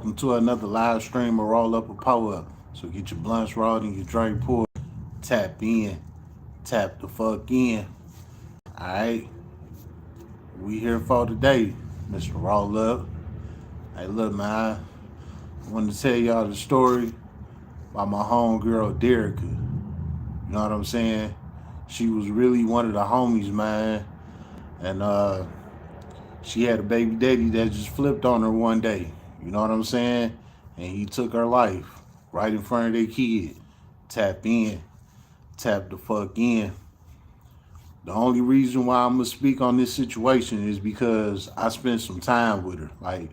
welcome to another live stream of Roll Up a Power Up. So get your blunts rolled and your drink poured. Tap in, tap the fuck in. Alright, we here for today, Mr. Roll Up. Hey, look, man, I wanted to tell y'all the story about my homegirl, Dericka. You know what I'm saying? She was really one of the homies, man. And she had a baby daddy that just flipped on her one day. You know what I'm saying? And he took her life right in front of their kid. Tap in. Tap the fuck in. The only reason why I'm gonna speak on this situation is because I spent some time with her. Like,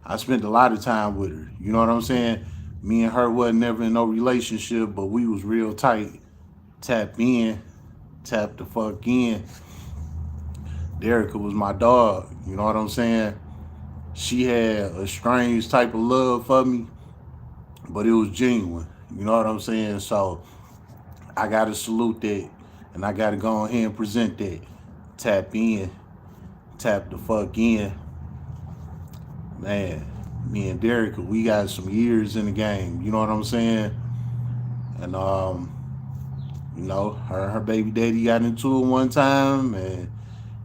I spent a lot of time with her. You know what I'm saying? Me and her wasn't never in no relationship, but we was real tight. Tap in. Tap the fuck in. Dericka was my dog. You know what I'm saying? She had a strange type of love for me, but it was genuine. You know what I'm saying? So I gotta salute that, and I gotta go ahead and present that. Tap in, tap the fuck in. Man, me and Dericka, we got some years in the game. You know what I'm saying? And her baby daddy got into it one time, and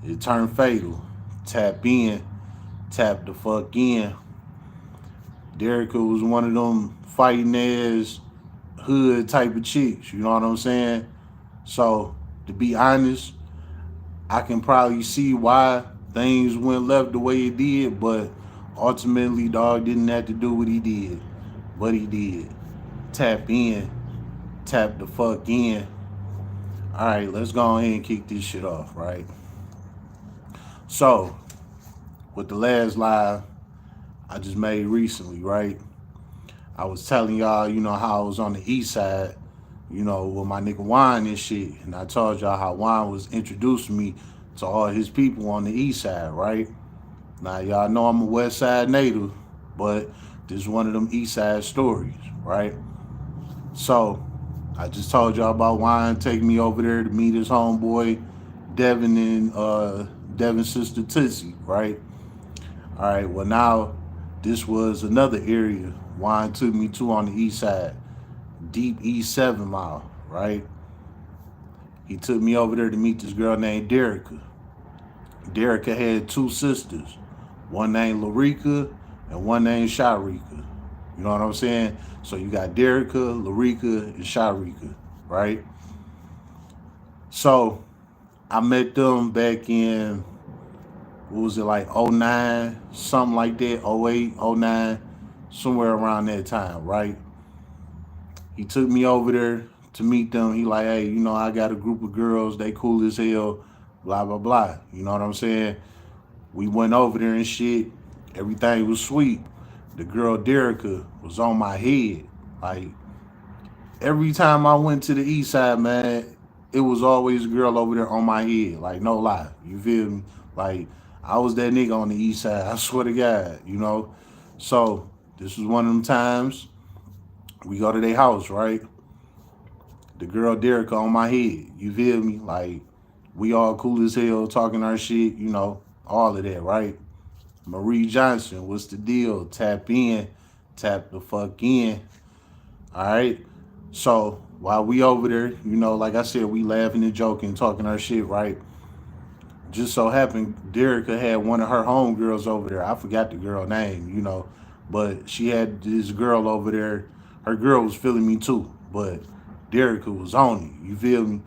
it turned fatal. Tap in, tap the fuck in. Dericka was one of them fighting ass hood type of chicks, you know what I'm saying? So, to be honest, I can probably see why things went left the way it did, but ultimately, dog didn't have to do what he did, but he did. Tap in, tap the fuck in. All right, let's go ahead and kick this shit off, right? So, with the last live I just made recently, right? I was telling y'all, how I was on the east side, with my nigga Wine and shit. And I told y'all how Wine was introducing me to all his people on the east side, right? Now, y'all know I'm a west side native, but this is one of them east side stories, right? So, I just told y'all about Wine taking me over there to meet his homeboy, Devin and Devin's sister Tootsie, right? All right, well, now this was another area Wine took me to on the east side, deep east 7 Mile, right? He took me over there to meet this girl named Dericka. Dericka had two sisters, one named Larika and one named Sharika. You know what I'm saying? So you got Dericka, Larika, and Sharika, right? So I met them back in, what was it, like 09, something like that, 08, 09, somewhere around that time, right? He took me over there to meet them. He like, hey, I got a group of girls, they cool as hell, blah, blah, blah. You know what I'm saying? We went over there and shit. Everything was sweet. The girl Dericka was on my head. Like, every time I went to the east side, man, it was always a girl over there on my head. Like, no lie. You feel me? Like, I was that nigga on the east side. I swear to God, So, this was one of them times we go to their house, right? The girl Dericka on my head. You feel me? Like, we all cool as hell, talking our shit, all of that, right? Marie Johnson, what's the deal? Tap in, tap the fuck in. All right? So, while we over there, like I said, we laughing and joking, talking our shit, right? Just so happened, Dericka had one of her homegirls over there. I forgot the girl name, but she had this girl over there. Her girl was feeling me too, but Dericka was on it. You feel me?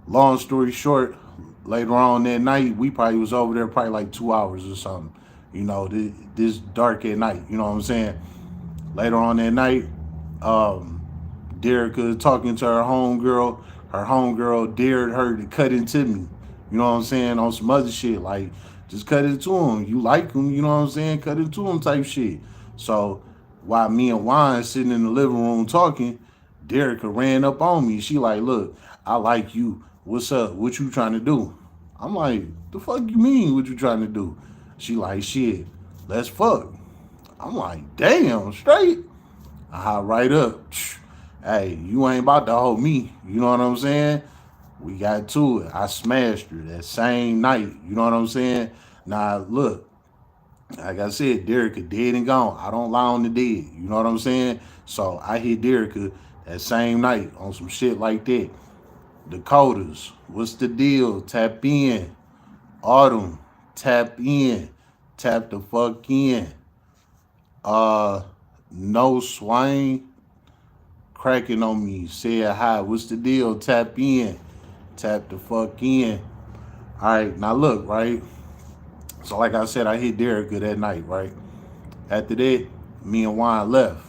Long story short, later on that night, we probably was over there probably like 2 hours or something. This dark at night. You know what I'm saying? Later on that night, Dericka talking to her homegirl. Her homegirl dared her to cut into me. You know what I'm saying? On some other shit. Like, just cut into him. You like him, you know what I'm saying? Cut into him type shit. So, while me and Wine sitting in the living room talking, Dericka ran up on me. She like, look, I like you. What's up? What you trying to do? I'm like, the fuck you mean what you trying to do? She like, shit, let's fuck. I'm like, damn, straight. I hop right up. Hey, you ain't about to hold me. You know what I'm saying? We got to it. I smashed her that same night. You know what I'm saying? Now, look, Like I said, Dericka dead and gone. I don't lie on the dead. You know what I'm saying? So I hit Dericka that same night on some shit like that. Dakotas, what's the deal? Tap in. Autumn, tap in. Tap the fuck in. Uh, no Swain cracking on me. Said hi. What's the deal? Tap in. Tap the fuck in. All right, now look, right? So like I said, I hit Dericka that night, right? After that, me and Juan left.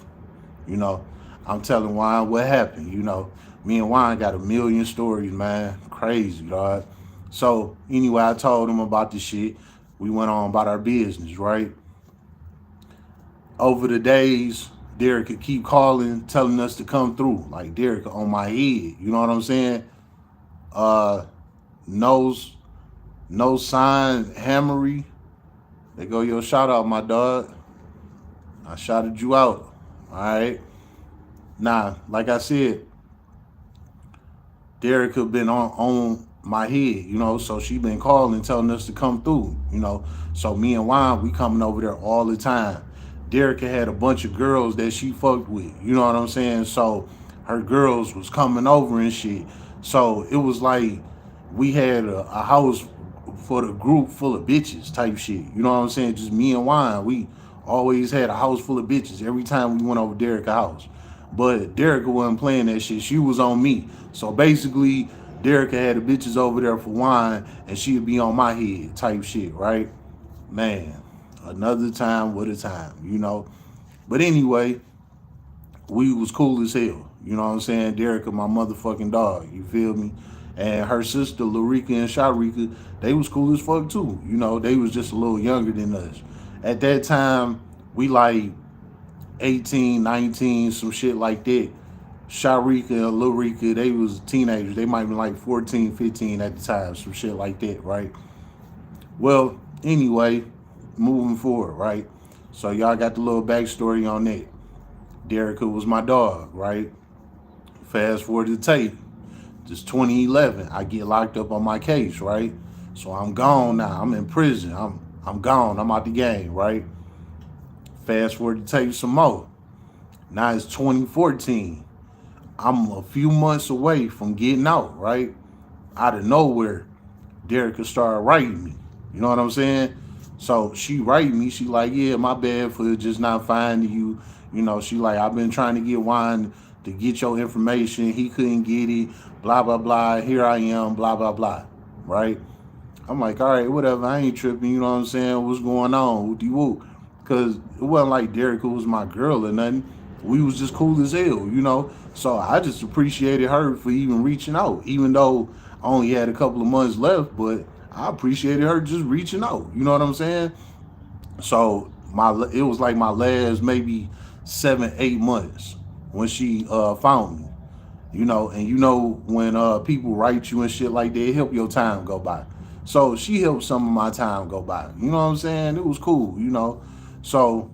You know, I'm telling Juan what happened. You know, me and Juan got a million stories, man. Crazy, dog. So anyway, I told him about the shit. We went on about our business, right? Over the days, Derek could keep calling, telling us to come through. Like Derek on my head. You know what I'm saying? Uh nose no sign hammery. They go, yo, shout out, my dog. I shouted you out. Alright. Nah, like I said, Derek have been on my head, you know, so she been calling, telling us to come through, you know. So me and Juan, we coming over there all the time. Derek had a bunch of girls that she fucked with, you know what I'm saying? So her girls was coming over and shit. So it was like we had a house for the group full of bitches type shit. You know what I'm saying? Just me and Juan. We always had a house full of bitches every time we went over Derek's house. But Dericka wasn't playing that shit. She was on me. So basically, Dericka had the bitches over there for wine, and she'd be on my head type shit, right? Man, another time, what a time, you know? But anyway, we was cool as hell. You know what I'm saying? Dericka, my motherfucking dog. You feel me? And her sister, Larika and Sharika, they was cool as fuck too. You know, they was just a little younger than us. At that time, we like 18, 19, some shit like that. Sharika and Lil Rika, they was teenagers. They might be like 14, 15 at the time, some shit like that, right? Well, anyway, moving forward, right? So y'all got the little backstory on that. Dericka was my dog, right? Fast forward to the tape. This 2011, I get locked up on my case, right? So I'm gone now. I'm in prison. I'm gone. I'm out the game, right? Fast forward to tape some more. Now it's 2014. I'm a few months away from getting out, right? Out of nowhere, Dericka started writing me. You know what I'm saying? So she writing me. She like, yeah, my bad for just not finding you. You know, she like, I've been trying to get Juan to get your information. He couldn't get it. Blah, blah, blah. Here I am. Blah, blah, blah. Right? I'm like, all right, whatever. I ain't tripping. You know what I'm saying? What's going on? Whoopty whoop. Because it wasn't like Dericka was my girl or nothing. We was just cool as hell, you know? So I just appreciated her for even reaching out, even though I only had a couple of months left, but I appreciated her just reaching out. You know what I'm saying? So it was like my last maybe 7, 8 months when she found me. You know, and you know when people write you and shit like that, it help your time go by. So she helped some of my time go by. You know what I'm saying? It was cool, you know. So,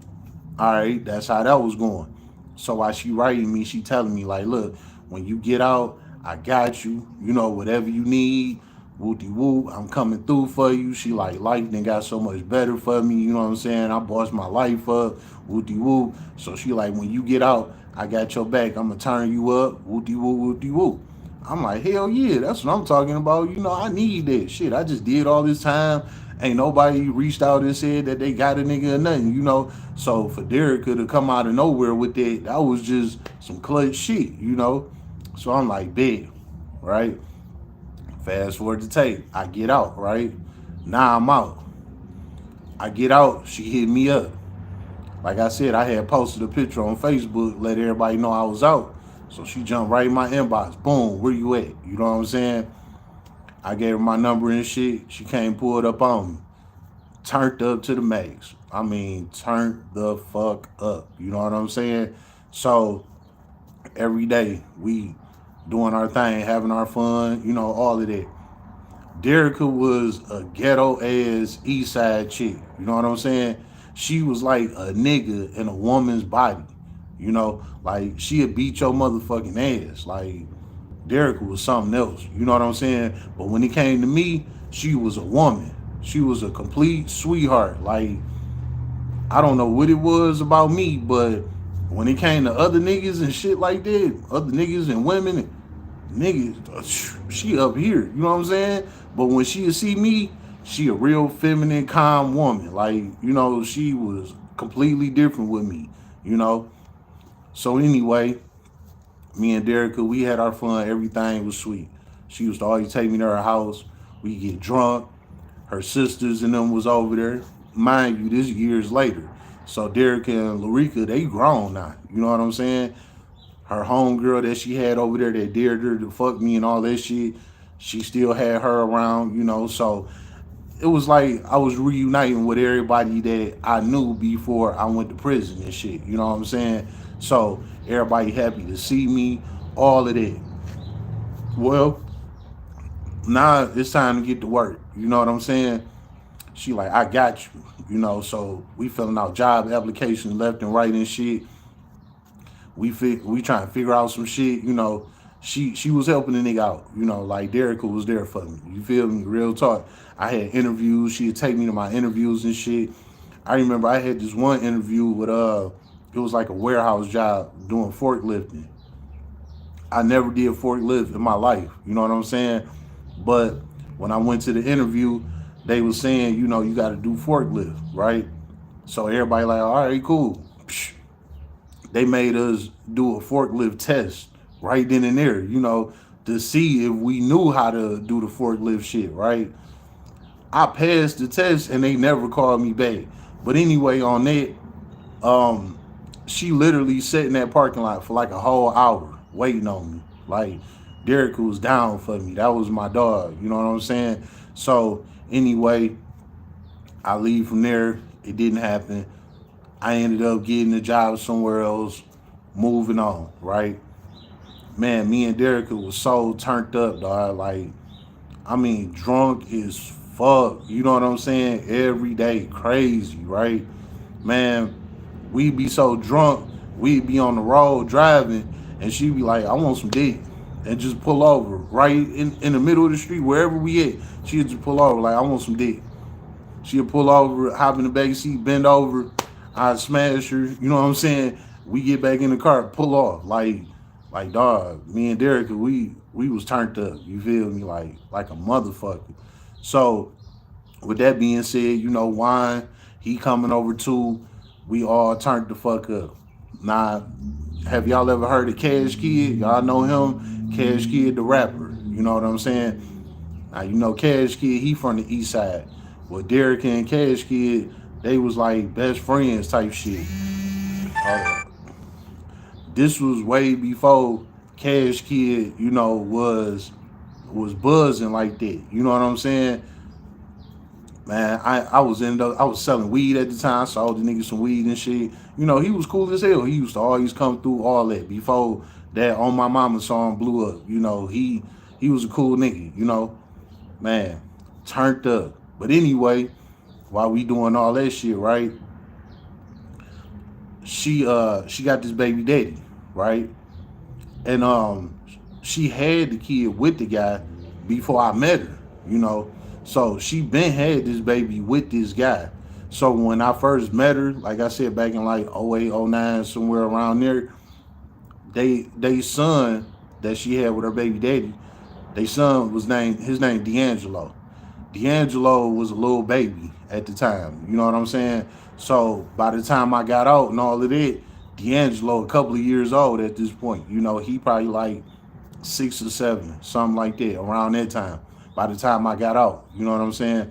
all right, that's how that was going. So while she writing me, she telling me like, look, when you get out, I got you. You know, whatever you need, whoopty whoop, I'm coming through for you. She like, life then got so much better for me. You know what I'm saying? I bossed my life up, whoopty whoop. So she like, when you get out, I got your back. I'm gonna turn you up, whoopty whoop, whoopty whoop. I'm like, hell yeah, that's what I'm talking about. You know, I need that shit. I just did all this time. Ain't nobody reached out and said that they got a nigga or nothing, you know. So for Dericka to come out of nowhere with that was just some clutch shit, you know. So I'm like, big, right? Fast forward to tape. I get out, right? Now I'm out. I get out, she hit me up. Like I said, I had posted a picture on Facebook, let everybody know I was out. So she jumped right in my inbox. Boom, where you at? You know what I'm saying? I gave her my number and shit. She came pulled up on me. Turned up to the max. I mean, turned the fuck up. You know what I'm saying? So every day we doing our thing, having our fun, you know, all of that. Dericka was a ghetto ass east side chick. You know what I'm saying? She was like a nigga in a woman's body. You know, like she'd beat your motherfucking ass. Like Dericka was something else. You know what I'm saying? But when it came to me, she was a woman. She was a complete sweetheart. Like I don't know what it was about me, but when it came to other niggas and shit like that, other niggas and women, niggas, she up here. You know what I'm saying? But when she see me, she a real feminine, calm woman. Like, she was completely different with me. You know. So anyway, me and Dericka, we had our fun. Everything was sweet. She used to always take me to her house. We get drunk. Her sisters and them was over there. Mind you, this years later. So Dericka and Larica, they grown now. You know what I'm saying? Her homegirl that she had over there that dared her to fuck me and all that shit, she still had her around. So it was like I was reuniting with everybody that I knew before I went to prison and shit. You know what I'm saying? So everybody happy to see me, all of that. Well, now it's time to get to work. You know what I'm saying? She like, I got you. So we filling out job applications left and right and shit. We trying to figure out some shit. She was helping the nigga out. Like Dericka was there for me. You feel me? Real talk. I had interviews. She'd take me to my interviews and shit. I remember I had this one interview with it was like a warehouse job doing forklifting. I never did forklift in my life. You know what I'm saying? But when I went to the interview, they was saying, you got to do forklift, right? So everybody like, all right, cool. Psh, they made us do a forklift test right then and there, to see if we knew how to do the forklift shit, right? I passed the test and they never called me back. But anyway, on that, um, she literally sat in that parking lot for like a whole hour waiting on me. Like Derek was down for me. That was my dog. You know what I'm saying? So anyway, I leave from there. It didn't happen. I ended up getting a job somewhere else, moving on, right? Man, me and Derek was so turned up, dog. Like, I mean, drunk as fuck. You know what I'm saying? Every day, crazy, right? Man, we'd be so drunk, we'd be on the road driving, and she'd be like, I want some dick. And just pull over right in the middle of the street, wherever we at. She'd just pull over, like, I want some dick. She'll pull over, hop in the back seat, bend over. I smash her. You know what I'm saying? We get back in the car, pull off. Like dog, me and Derek, we was turned up. You feel me? Like a motherfucker. So with that being said, Wine, he coming over too. We all turned the fuck up. Now, have y'all ever heard of Cash Kid? Y'all know him? Cash Kid the rapper. You know what I'm saying? Now Cash Kid, he from the east side. Well, Derek and Cash Kid, they was like best friends type shit. Uh, this was way before Cash Kid, was buzzing like that. You know what I'm saying? Man, I was selling weed at the time, sold the nigga some weed and shit. He was cool as hell. He used to always come through all that before that On My Mama song blew up. He was a cool nigga, man, turned up. But anyway, while we doing all that shit, right? She got this baby daddy, right? And she had the kid with the guy before I met her. So she been had this baby with this guy. So when I first met her, like I said, back in like 08, 09, somewhere around there, they son that she had with her baby daddy, they son his name D'Angelo. D'Angelo was a little baby at the time. You know what I'm saying? So by the time I got out and all of that, D'Angelo a couple of years old at this point. He probably like 6 or 7, something like that, around that time. By the time I got out, you know what I'm saying?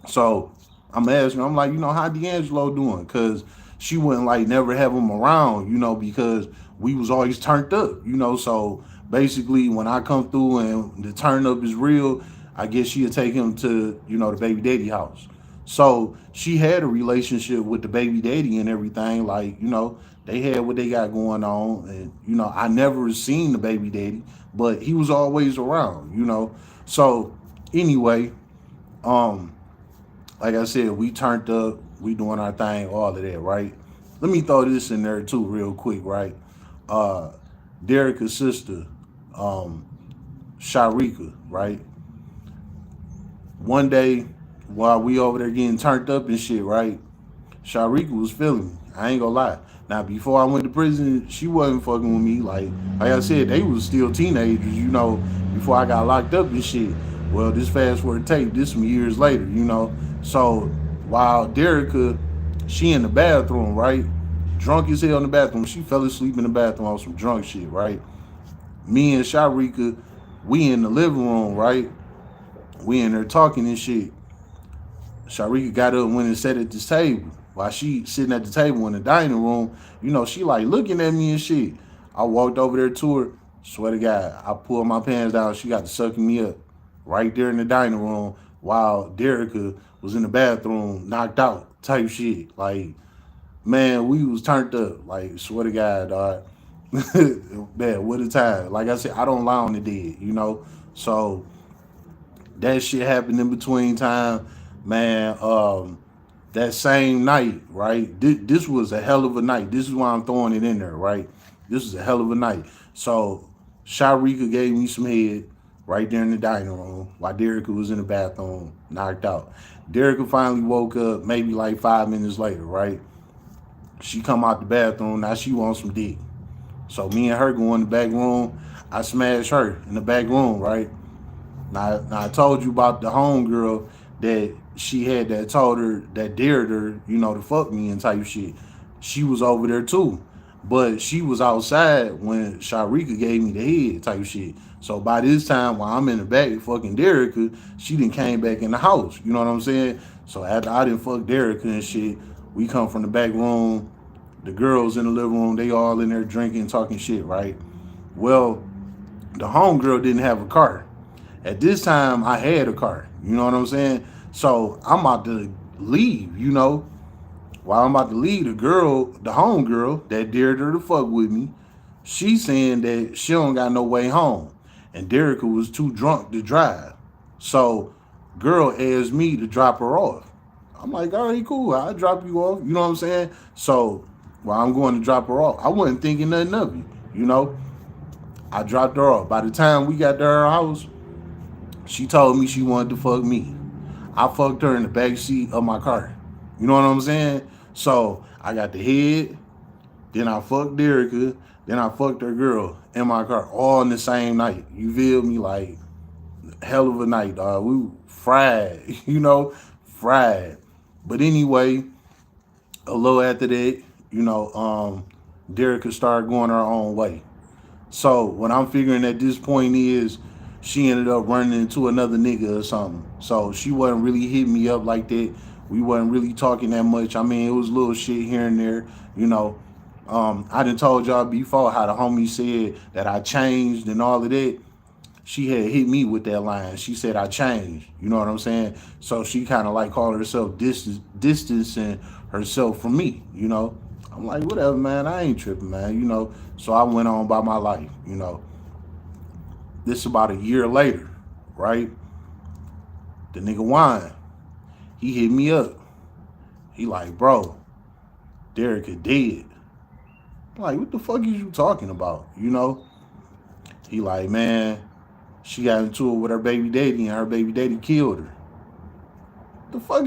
So I'm asking, I'm like, how D'Angelo doing? Cause she wouldn't like never have him around, because we was always turned up, So basically when I come through and the turn up is real, I guess she'll take him to, the baby daddy house. So she had a relationship with the baby daddy and everything. Like, they had what they got going on. And, I never seen the baby daddy, but he was always around. So anyway, um, like I said, we turned up, we doing our thing, all of that, right? Let me throw this in there too, real quick, right? Uh, Dericka's sister, um, Sharika, right? One day while we over there getting turned up and shit, right? Sharika was feeling me. I ain't gonna lie. Now before I went to prison, she wasn't fucking with me. Like I said, they was still teenagers, before I got locked up and shit. Well, this fast forward tape, this some years later. So while Dericka, she in the bathroom, right? Drunk as hell in the bathroom. She fell asleep in the bathroom on some drunk shit, right? Me and Sharika, we in the living room, right? We in there talking and shit. Sharika got up and went and sat at this table. While she sitting at the table in the dining room, she like looking at me and shit. I walked over there to her. Swear to God, I pulled my pants down. She got to sucking me up right there in the dining room while Dericka was in the bathroom, knocked out type shit. Like, man, we was turned up. Like, swear to God, dog. Man, what a time. Like I said, I don't lie on the dead. So that shit happened in between time, man. That same night, right? This was a hell of a night. This is why I'm throwing it in there, right? This was a hell of a night. So Sharika gave me some head right there in the dining room while Dericka was in the bathroom, knocked out. Dericka finally woke up maybe like 5 minutes later, right? She come out the bathroom, now she wants some dick. So me and her go in the back room. I smash her in the back room, right? Now I told you about the homegirl that she had that told her, that dared her, to fuck me and type shit. She was over there too. But she was outside when Sharika gave me the head type shit. So by this time, while I'm in the back fucking Dericka, she done came back in the house. You know what I'm saying? So after I didn't fuck Dericka and shit, we come from the back room. The girls in the living room, they all in there drinking, talking shit, right? Well, the homegirl didn't have a car. At this time, I had a car. You know what I'm saying? So I'm about to leave. While I'm about to leave, the homegirl that dared her to fuck with me, she's saying that she don't got no way home. And Dericka was too drunk to drive. So girl asked me to drop her off. I'm like, all right, cool. I'll drop you off. You know what I'm saying? So while I'm going to drop her off, I wasn't thinking nothing of it. I dropped her off. By the time we got to her house, she told me she wanted to fuck me. I fucked her in the back seat of my car. You know what I'm saying? So I got the head, then I fucked Dericka, then I fucked her girl in my car, all in the same night. You feel me? Like, hell of a night, dog. We were fried, fried. But anyway, a little after that, Dericka started going her own way. So what I'm figuring at this point is she ended up running into another nigga or something. So she wasn't really hitting me up like that. We wasn't really talking that much. I mean, it was little shit here and there. I done told y'all before how the homie said that I changed and all of that. She had hit me with that line. She said I changed. You know what I'm saying? So she kind of like called herself distancing herself from me. I'm like, whatever, man. I ain't tripping, man. So I went on by my life. This about a year later, right? The nigga Wine, he hit me up. He like, bro, Dericka dead. I'm like, what the fuck is you talking about? He like, man, she got into it with her baby daddy and her baby daddy killed her. The fuck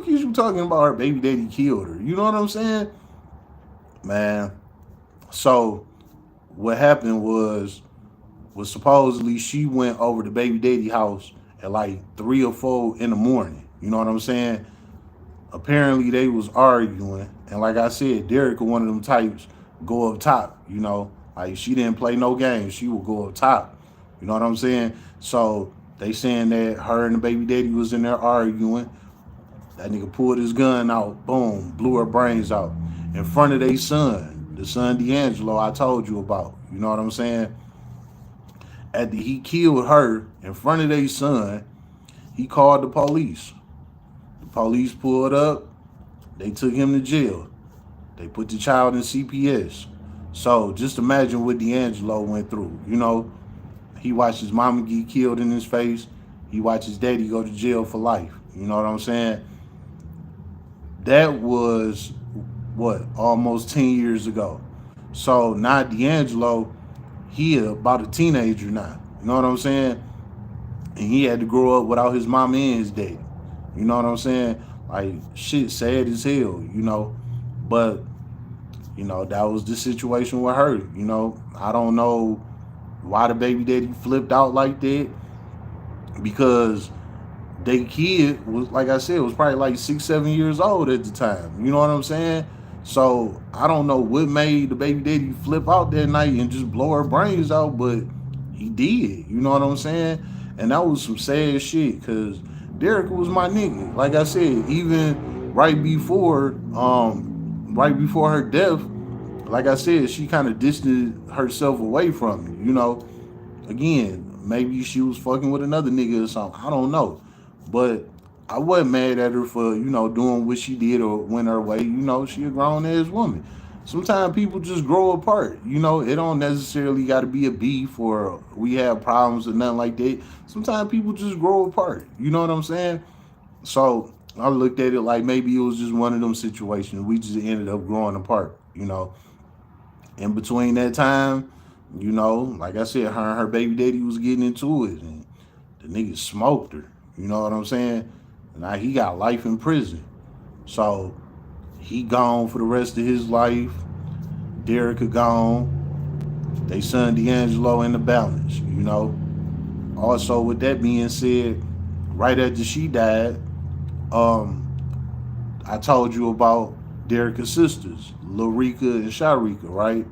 is you talking about? Her baby daddy killed her. You know what I'm saying? Man. So what happened was supposedly she went over to baby daddy house at like 3 or 4 in the morning. You know what I'm saying? Apparently they was arguing. And like I said, Dericka, one of them types, go up top. Like she didn't play no games. She would go up top. You know what I'm saying? So they saying that her and the baby daddy was in there arguing. That nigga pulled his gun out, boom, blew her brains out in front of their son, the son D'Angelo I told you about. You know what I'm saying? After he killed her in front of their son, he called the police. The police pulled up. They took him to jail. They put the child in CPS. So just imagine what D'Angelo went through. He watched his mama get killed in his face. He watched his daddy go to jail for life. You know what I'm saying? That was, almost 10 years ago. So now D'Angelo, he about a teenager now. You know what I'm saying? And he had to grow up without his mama and his daddy. You know what I'm saying? Like shit sad as hell, you know. But, you know, that was the situation with her. You know, I don't know why the baby daddy flipped out like that, because they kid was, like I said, was probably like 6, 7 years old at the time. You know what I'm saying? So I don't know what made the baby daddy flip out that night and just blow her brains out, but he did. You know what I'm saying? And that was some sad shit, because Derek was my nigga. Like I said, even right before her death, like I said, she kind of distanced herself away from me. You know, again, maybe she was fucking with another nigga or something. I don't know. But I wasn't mad at her for, you know, doing what she did or went her way. You know, she a grown ass woman. Sometimes people just grow apart. You know, it don't necessarily got to be a beef or we have problems or nothing like that. Sometimes people just grow apart. You know what I'm saying? So I looked at it like maybe it was just one of them situations. We just ended up growing apart, you know. In between that time, you know, like I said, her and her baby daddy was getting into it, and the nigga smoked her. You know what I'm saying? Now he got life in prison, so he gone for the rest of his life. Dericka gone. They son D'Angelo in the balance. You know. Also, with that being said, right after she died, um, I told you about Dericka's sisters, Larica and Sharika, right?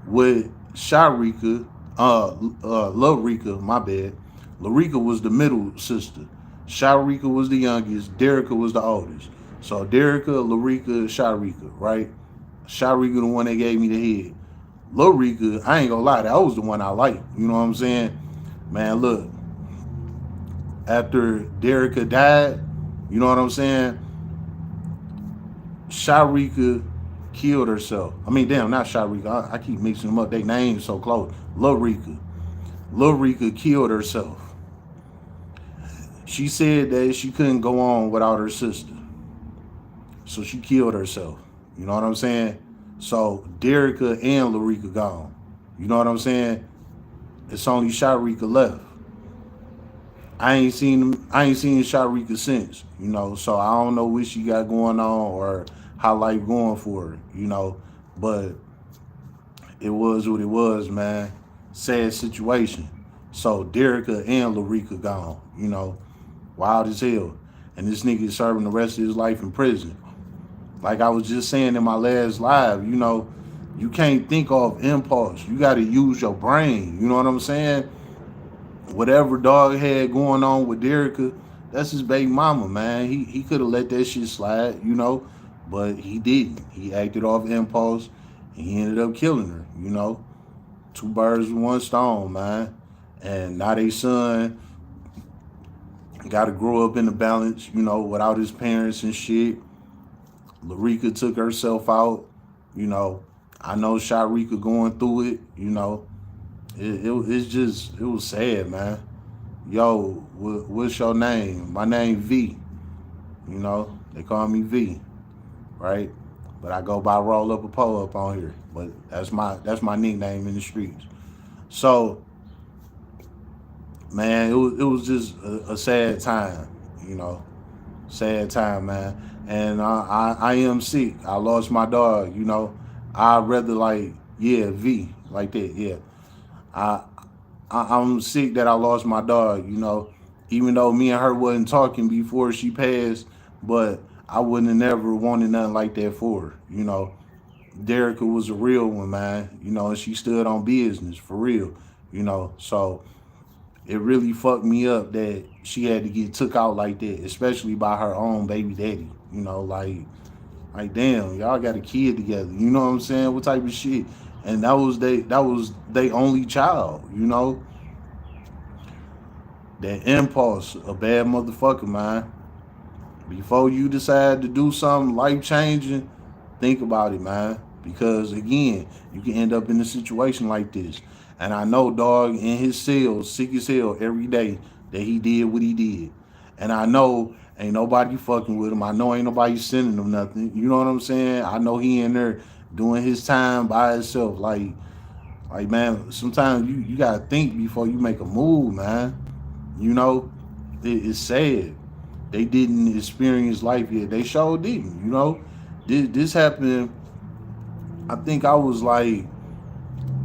With Sharika, Larica, my bad. Larica was the middle sister. Sharika was the youngest. Dericka was the oldest. So Dericka, Larica, Sharika, right? Sharika the one that gave me the head. Larica, I ain't gonna lie, that was the one I liked. You know what I'm saying? Man, look, after Dericka died, you know what I'm saying? Sharika killed herself. I mean, damn, not Sharika. I keep mixing them up. They names so close. Lil Rika. Lil Rika killed herself. She said that she couldn't go on without her sister. So she killed herself. You know what I'm saying? So Dericka and Larica gone. You know what I'm saying? It's only Sharika left. I ain't seen Sharika since, you know, so I don't know what she got going on or how life going for her, you know. But it was what it was, man. Sad situation. So Dericka and Larica gone, you know. Wild as hell. And this nigga is serving the rest of his life in prison. Like I was just saying in my last live, you know, you can't think off impulse. You gotta use your brain. You know what I'm saying? Whatever dog had going on with Dericka, that's his baby mama, man. He could have let that shit slide, you know, but he didn't. He acted off impulse and he ended up killing her, you know. Two birds with one stone, man. And now they son got to grow up in the balance, you know, without his parents and shit. Larica took herself out, you know. I know Sharika going through it, you know. It's just, it was sad, man. Yo, what's your name? My name V. You know, they call me V, right? But I go by Roll Up a Pull Up on here. But that's my nickname in the streets. So, man, it was just a sad time, you know, sad time, man. And I am sick. I lost my dog, you know. I'd rather like, yeah, V, like that, yeah. I, I'm sick that I lost my dog, you know. Even though me and her wasn't talking before she passed, but I wouldn't have never wanted nothing like that for her, you know. Dericka was a real one, man, you know, and she stood on business for real, you know. So it really fucked me up that she had to get took out like that, especially by her own baby daddy, you know, like damn, y'all got a kid together. You know what I'm saying? What type of shit? And that was they only child, you know? That impulse, a bad motherfucker, man. Before you decide to do something life changing, think about it, man. Because again, you can end up in a situation like this. And I know, dog, in his cell, sick as hell every day, that he did what he did. And I know ain't nobody fucking with him. I know ain't nobody sending him nothing. You know what I'm saying? I know he in there doing his time by himself. Like man, sometimes you gotta think before you make a move, man. You know, it's sad They didn't experience life yet. They sure didn't. You know, this happened. I think I was like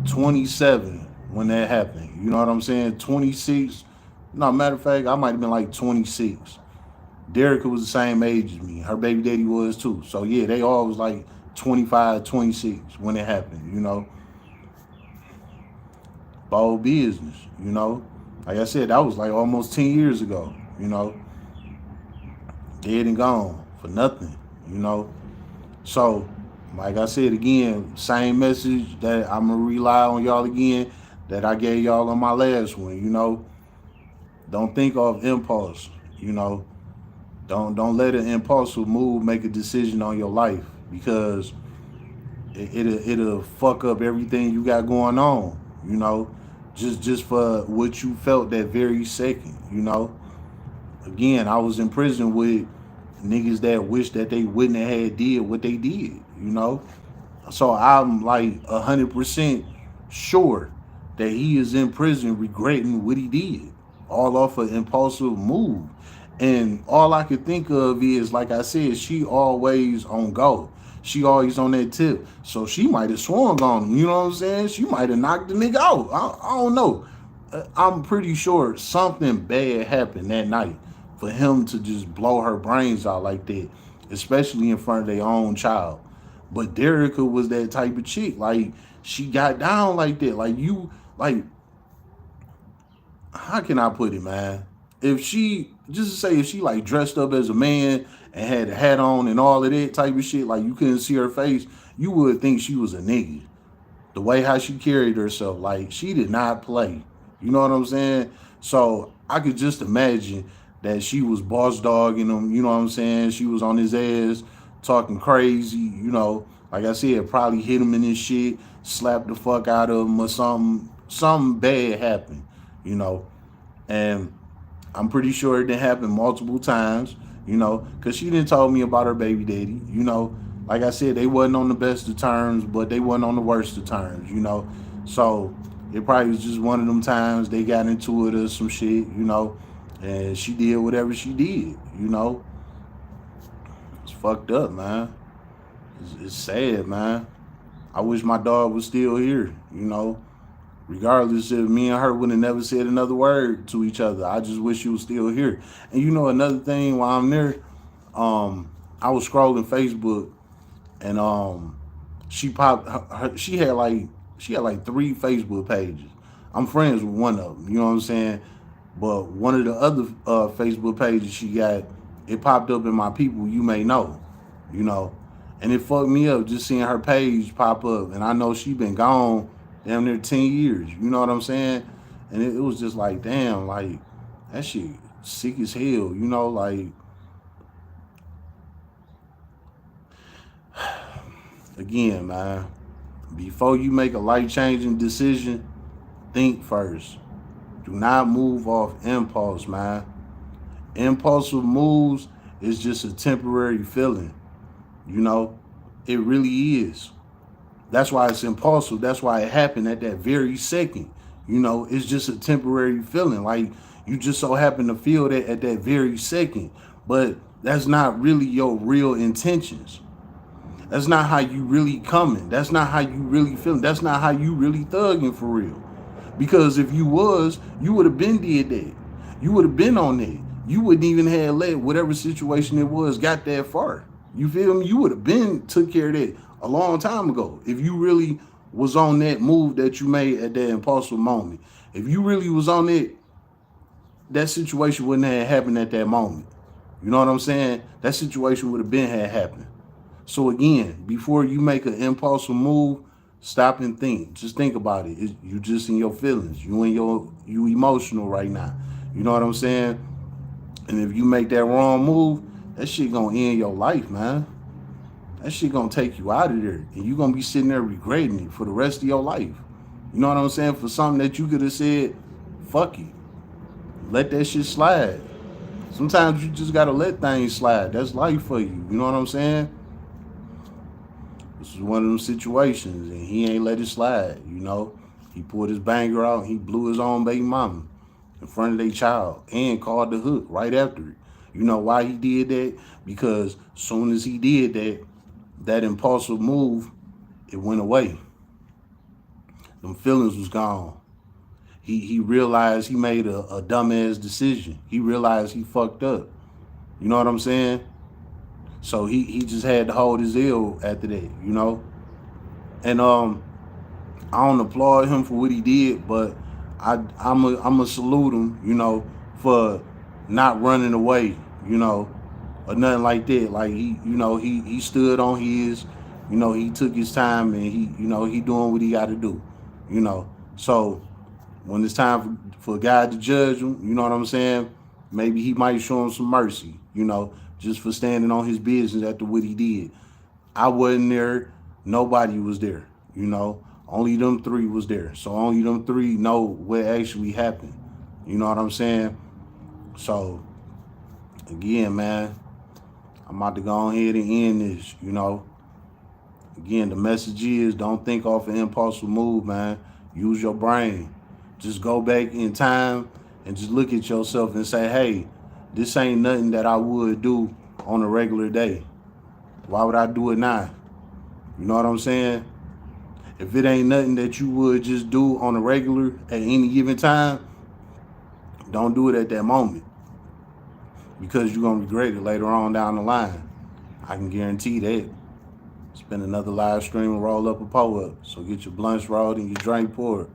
27 when that happened. You know what I'm saying? 26. No, matter of fact, I might have been like 26. Dericka was the same age as me. Her baby daddy was too. So yeah, they all was like 25, 26 when it happened. You know, bold business. You know, like I said, that was like almost 10 years ago. You know, dead and gone for nothing. You know, so like I said again, same message that I'm gonna rely on y'all again that I gave y'all on my last one. You know, don't think off impulse. You know, don't let an impulsive move make a decision on your life because it'll fuck up everything you got going on. You know, just for what you felt that very second. You know, again, I was in prison with niggas that wish that they wouldn't have had did what they did. You know, so I'm like 100% sure that he is in prison regretting what he did, all off an impulsive move. And all I could think of is, like I said, she always on go. She always on that tip. So she might have swung on him. You know what I'm saying? She might have knocked the nigga out. I don't know. I'm pretty sure something bad happened that night for him to just blow her brains out like that, especially in front of their own child. But Dericka was that type of chick. Like, she got down like that. Like, like, how can I put it, man? If she, just to say, if she like dressed up as a man and had a hat on and all of that type of shit, like you couldn't see her face, you would think she was a nigga. The way how she carried herself, like she did not play. You know what I'm saying? So I could just imagine that she was boss dogging him. You know what I'm saying? She was on his ass, talking crazy. You know, like I said, probably hit him in his shit, slapped the fuck out of him or something. Something bad happened. You know, and I'm pretty sure it didn't happen multiple times, you know, because she didn't tell me about her baby daddy. You know, like I said, they wasn't on the best of terms, but they wasn't on the worst of terms, you know. So it probably was just one of them times they got into it or some shit, you know, and she did whatever she did, you know. It's fucked up, man. It's sad, man. I wish my dog was still here, you know. Regardless if me and her would have never said another word to each other. I just wish she was still here. And you know another thing while I'm there, I was scrolling Facebook and she popped she had like 3 Facebook pages. I'm friends with one of them, you know what I'm saying? But one of the other Facebook pages she got, it popped up in my people you may know, you know. And it fucked me up just seeing her page pop up. And I know she been gone damn near 10 years. You know what I'm saying? And it was just like, damn, like, that shit sick as hell, you know, like, again, man, before you make a life-changing decision, think first. Do not move off impulse, man. Impulsive moves is just a temporary feeling, you know? It really is. That's why it's impulsive. That's why it happened at that very second. You know, it's just a temporary feeling. Like you just so happen to feel that at that very second. But that's not really your real intentions. That's not how you really coming. That's not how you really feeling. That's not how you really thugging for real. Because if you was, you would have been did that. You would have been on that. You wouldn't even have let whatever situation it was got that far. You feel me? You would have been took care of that a long time ago. If you really was on that move that you made at that impulsive moment. If you really was on it, that situation wouldn't have happened at that moment. You know what I'm saying? That situation would have been had happened. So again, before you make an impulsive move, stop and think. Just think about it. You just in your feelings. You emotional right now. You know what I'm saying? And if you make that wrong move, that shit gonna end your life, man. That shit gonna take you out of there. And you gonna be sitting there regretting it for the rest of your life. You know what I'm saying? For something that you could have said, fuck it. Let that shit slide. Sometimes you just gotta let things slide. That's life for you. You know what I'm saying? This is one of them situations, and he ain't let it slide, you know? He pulled his banger out, and he blew his own baby mama in front of their child and called the hook right after it. You know why he did that? Because soon as he did that, that impulsive move, it went away. Them feelings was gone. He realized he made a dumbass decision. He realized he fucked up. You know what I'm saying? So he just had to hold his ill after that, you know? And I don't applaud him for what he did, but I'm a salute him, you know, for not running away, you know, or nothing like that. Like he stood on his, he took his time and he doing what he got to do, you know. So when it's time for God to judge him, you know what I'm saying? Maybe he might show him some mercy, just for standing on his business after what he did. I wasn't there. Nobody was there. Only them three was there. So only them three know what actually happened. You know what I'm saying? So again, man, I'm about to go ahead and end this. Again, the message is don't think off an impulsive move, man. Use your brain. Just go back in time and just look at yourself and say, hey, this ain't nothing that I would do on a regular day. Why would I do it now? You know what I'm saying? If it ain't nothing that you would just do on a regular at any given time, don't do it at that moment because you're going to regret it later on down the line. I can guarantee that. It's been another live stream and roll up a pull up. So get your blunts rolled and your drink poured.